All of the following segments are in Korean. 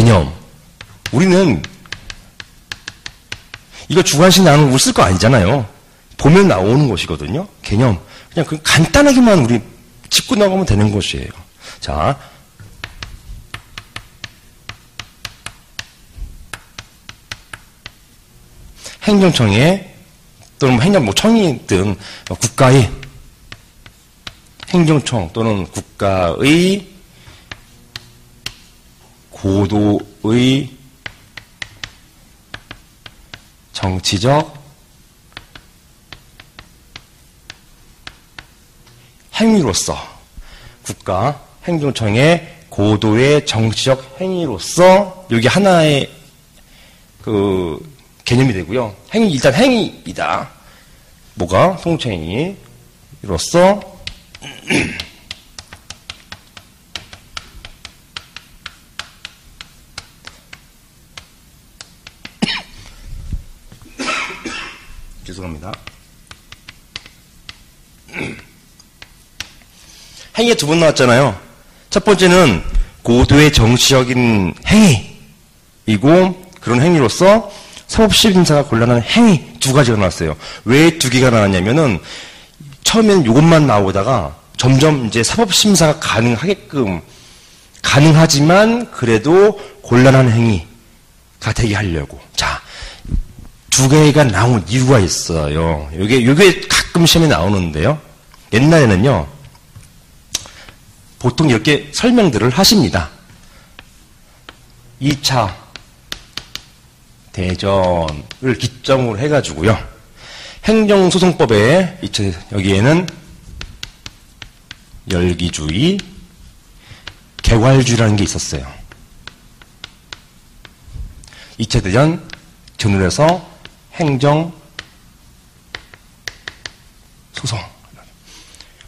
개념. 우리는 이거 주관식 나누는 걸 쓸 거 아니잖아요. 보면 나오는 것이거든요. 개념. 그냥 그 간단하게만 우리 짚고 나가면 되는 것이에요. 자. 행정청의 또는 행정청이든 국가의 행정청 또는 국가의 고도의 정치적 행위로서 국가 행정청의 고도의 정치적 행위로서 여기 하나의 그 개념이 되고요. 일단 행위이다. 뭐가? 통치행위로서 죄송합니다. 행위가 두 번 나왔잖아요. 첫 번째는 고도의 정치적인 행위이고 그런 행위로서 사법시민사가 곤란한 행위 두 가지가 나왔어요. 왜 두 개가 나왔냐면은 처음에는 이것만 나오다가 점점 이제 사법심사가 가능하지만 그래도 곤란한 행위가 되게 하려고. 자, 두 개가 나온 이유가 있어요. 요게 가끔 시험에 나오는데요. 옛날에는요, 보통 이렇게 설명들을 하십니다. 2차 대전을 기점으로 해가지고요. 행정소송법에 여기에는 열기주의, 개괄주의라는 게 있었어요. 2차 대전 전후해서 행정소송.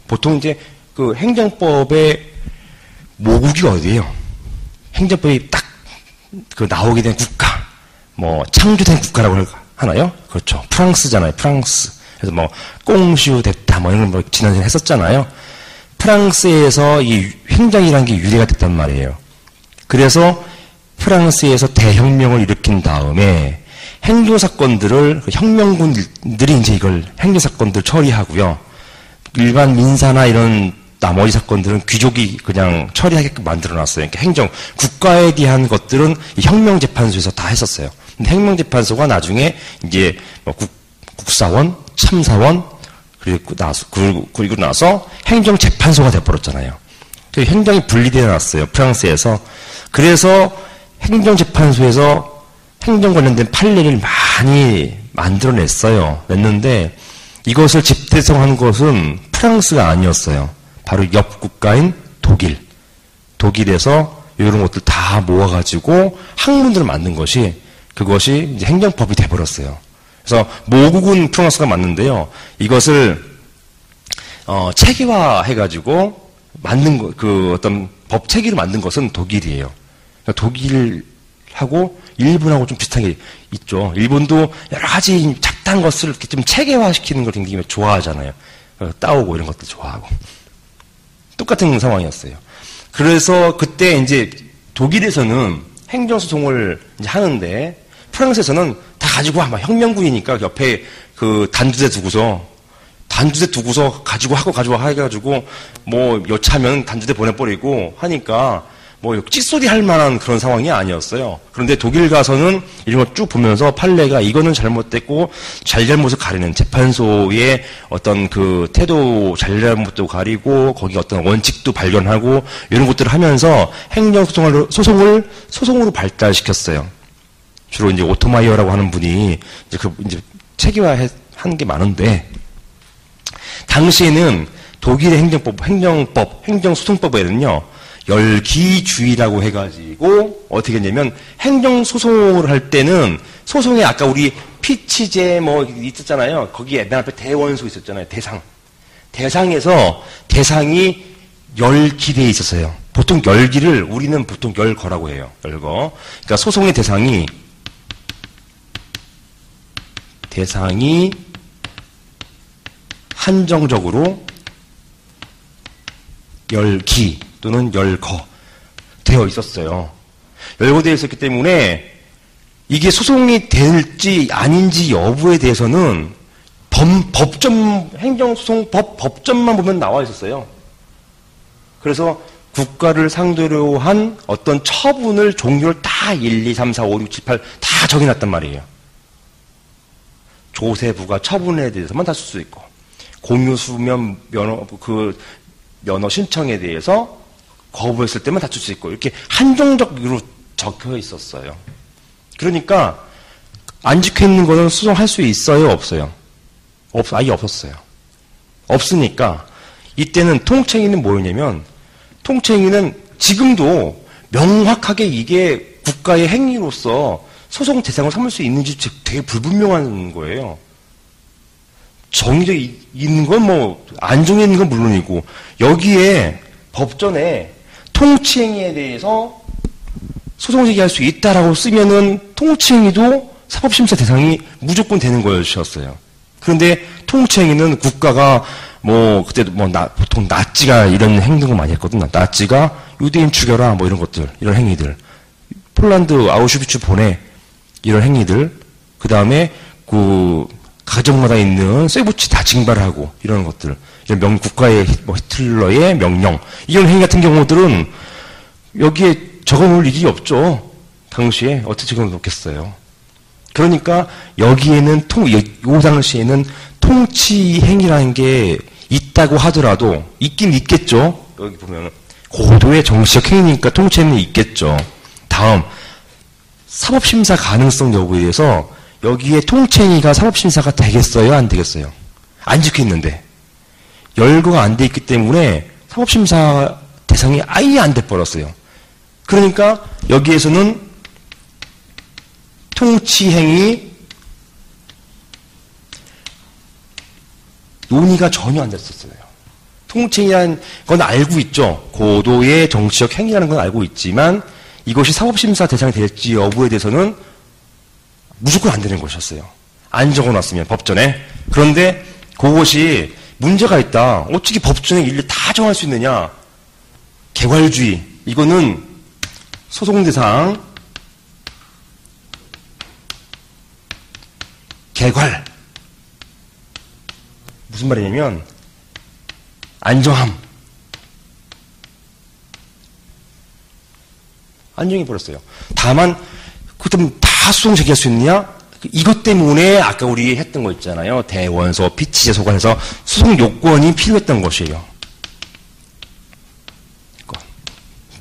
보통 이제 그 행정법의 모국이 어디예요? 행정법이 딱 그 나오게 된 국가, 뭐 창조된 국가라고 하나요? 그렇죠. 프랑스잖아요. 프랑스. 그래서 뭐 꽁슈 됐다 뭐 이런 거 지난주에 했었잖아요. 프랑스에서 이 행정이라는 게 유래가 됐단 말이에요. 그래서 프랑스에서 대혁명을 일으킨 다음에 행정사건들을 혁명군들이 이제 이걸 행정사건들 처리하고요. 일반 민사나 이런 나머지 사건들은 귀족이 그냥 처리하게끔 만들어놨어요. 그러니까 행정, 국가에 대한 것들은 혁명재판소에서 다 했었어요. 근데 혁명재판소가 나중에 이제 뭐 국사원, 참사원, 그리고 나서 행정재판소가 돼버렸잖아요. 행정이 분리되어 놨어요. 프랑스에서. 그래서 행정재판소에서 행정 관련된 판례를 많이 만들어냈어요. 냈는데 이것을 집대성한 것은 프랑스가 아니었어요. 바로 옆 국가인 독일. 독일에서 이런 것들 다 모아가지고 학문들을 만든 것이 그것이 이제 행정법이 돼버렸어요. 그래서 모국은 프랑스가 맞는데요. 이것을 체계화해가지고 만든 그 어떤 법 체계를 만든 것은 독일이에요. 그러니까 독일하고 일본하고 좀 비슷한 게 있죠. 일본도 여러 가지 잡다한 것을 이렇게 좀 체계화시키는 걸 굉장히 좋아하잖아요. 따오고 이런 것도 좋아하고. 똑같은 상황이었어요. 그래서 그때 이제 독일에서는 행정소송을 이제 하는데 프랑스에서는 다 가지고 와. 막 혁명군이니까 옆에 그 단두대 두고서 가지고 해가지고 뭐 여차하면 단두대 보내버리고 하니까 뭐 찌소리 할 만한 그런 상황이 아니었어요. 그런데 독일 가서는 이런 거 쭉 보면서 판례가 이거는 잘못됐고 잘잘못을 가리는 재판소의 어떤 그 태도 잘잘못도 가리고 거기 어떤 원칙도 발견하고 이런 것들을 하면서 소송으로 발달시켰어요. 주로 이제 오토마이어라고 하는 분이 이제 체계화한 게 많은데 당시에는 독일의 행정소송법에는요. 열기주의라고 해가지고 어떻게 했냐면 행정소송을 할 때는 소송에 아까 우리 피치제 뭐 있었잖아요. 거기에 맨 앞에 대원소 있었잖아요. 대상에서 대상이 열기대에 있었어요. 보통 열기를 우리는 보통 열거라고 해요. 열거. 그러니까 소송의 대상이 한정적으로 열기 또는 열거 되어 있었어요. 열거되어 있었기 때문에 이게 소송이 될지 아닌지 여부에 대해서는 법전, 행정소송법 법전만 보면 나와 있었어요. 그래서 국가를 상대로 한 어떤 처분을 종류를 다 1, 2, 3, 4, 5, 6, 7, 8 다 정해놨단 말이에요. 조세부가 처분에 대해서만 다쓸 수 있고, 공유수면 면허 신청에 대해서 거부했을 때만 다툴 수 있고, 이렇게 한정적으로 적혀 있었어요. 그러니까 안 적혀 있는 거는 소송할 수 있어요, 없어요? 아예 없었어요. 없으니까 이때는 통칭이는 뭐였냐면, 통칭이는 지금도 명확하게 이게 국가의 행위로서 소송 대상을 삼을 수 있는지 되게 불분명한 거예요. 정해져 있는 건 뭐, 안 정해 있는 건 물론이고, 여기에 법전에 통치행위에 대해서 소송 제기할 수 있다라고 쓰면은 통치행위도 사법심사 대상이 무조건 되는 거였어요. 그런데 통치행위는 국가가 뭐, 그때도 뭐, 보통 나치가 이런 행동을 많이 했거든. 나치가 유대인 죽여라, 뭐 이런 것들, 이런 행위들. 폴란드 아우슈비츠 보내, 이런 행위들. 그 다음에 가정마다 있는 쇠붙이 다 징발하고, 이런 것들. 이런 국가의, 뭐, 히틀러의 명령. 이런 행위 같은 경우들은 여기에 적어놓을 일이 없죠. 당시에. 어떻게 적어놓겠어요. 그러니까 여기에는 요 당시에는 통치행위라는 게 있다고 하더라도, 있긴 있겠죠. 여기 보면 고도의 정치적 행위니까 통치행위 있겠죠. 다음, 사법심사 가능성 여부에 대해서 여기에 통치행위가 사법심사가 되겠어요? 안 되겠어요? 안 적혀 있는데. 열거가 안 돼 있기 때문에 사법심사 대상이 아예 안 돼버렸어요. 그러니까 여기에서는 통치행위 논의가 전혀 안 됐었어요. 통치행위라는 건 알고 있죠. 고도의 정치적 행위라는 건 알고 있지만 이것이 사법심사 대상이 될지 여부에 대해서는 무조건 안 되는 것이었어요. 안 적어놨으면 법전에. 그런데 그것이 문제가 있다. 어떻게 법전에 일일이 다 정할 수 있느냐. 개괄주의. 이거는 소송대상 개괄. 무슨 말이냐면 안정함. 안정해 버렸어요. 다만 그럼 다 소송 제기할 수 있느냐? 이것 때문에 아까 우리 했던 거 있잖아요. 대원소, 피치제소가 해서 소송 요건이 필요했던 것이에요.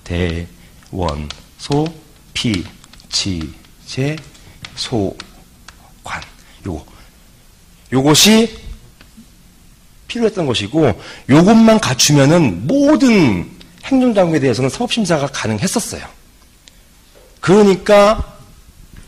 대원소, 피치제소관. 요것이 필요했던 것이고, 요것만 갖추면은 모든 행정장부에 대해서는 사법심사가 가능했었어요. 그러니까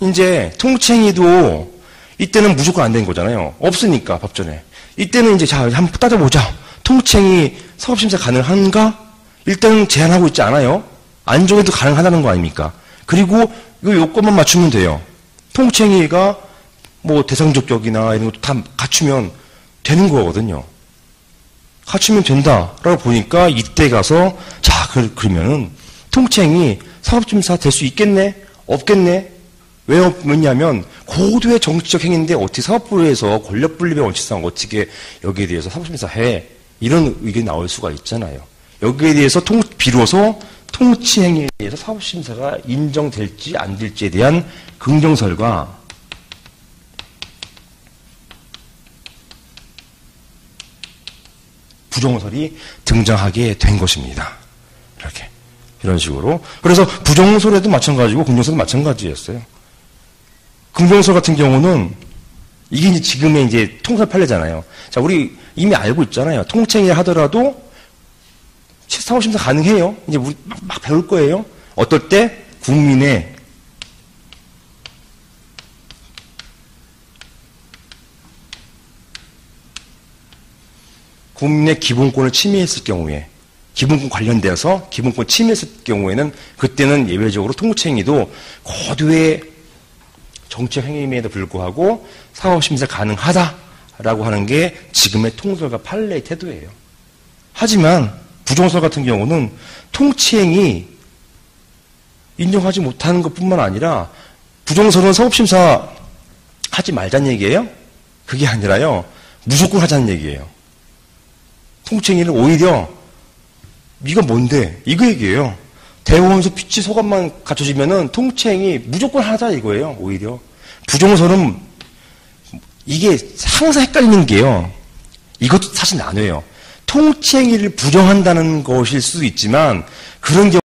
이제 통치행위도 이때는 무조건 안 된 거잖아요. 없으니까 법전에. 이때는 이제 자 한번 따져보자. 통치행위 사법심사 가능한가? 일단은 제한하고 있지 않아요. 안 정해도 가능하다는 거 아닙니까? 그리고 이 요건만 맞추면 돼요. 통치행위가 뭐 대상적격이나 이런 것도 다 갖추면 되는 거거든요. 갖추면 된다라고 보니까 이때 가서 자 그러면은 통치행위 사법심사 될 수 있겠네? 없겠네? 왜 없느냐면 고도의 정치적 행위인데 어떻게 사법부에서 권력분립의 원칙상 어떻게 여기에 대해서 사법심사 해? 이런 의견이 나올 수가 있잖아요. 여기에 대해서 비로소 통치행위에 대해서 사법심사가 인정될지 안 될지에 대한 긍정설과 부정설이 등장하게 된 것입니다. 이렇게. 이런 식으로. 그래서 부정설에도 마찬가지고 긍정설도 마찬가지였어요. 긍정설 같은 경우는 이게 이제 지금의 이제 통설 판례잖아요. 자, 우리 이미 알고 있잖아요. 통치행위를 하더라도 사법심사 가능해요. 이제 우리 막 배울 거예요. 어떨 때? 국민의 기본권을 침해했을 경우에, 기본권 관련되어서 기본권 침해했을 경우에는 그때는 예외적으로 통치행위도 고도의 정치적 행위임에도 불구하고 사법심사 가능하다라고 하는 게 지금의 통설과 판례의 태도예요. 하지만 부정설 같은 경우는 통치행위 인정하지 못하는 것뿐만 아니라 부정선언 사법심사 하지 말자는 얘기예요? 그게 아니라요. 무조건 하자는 얘기예요. 통칭이는 오히려 이거 뭔데? 이거 얘기예요. 대법원에서 피치 소감만 갖춰지면은 통칭이 무조건 하자 이거예요. 오히려 부정선언은 이게 항상 헷갈리는 게요. 이것도 사실 나눠요. 통칭이를 부정한다는 것일 수도 있지만 그런 경우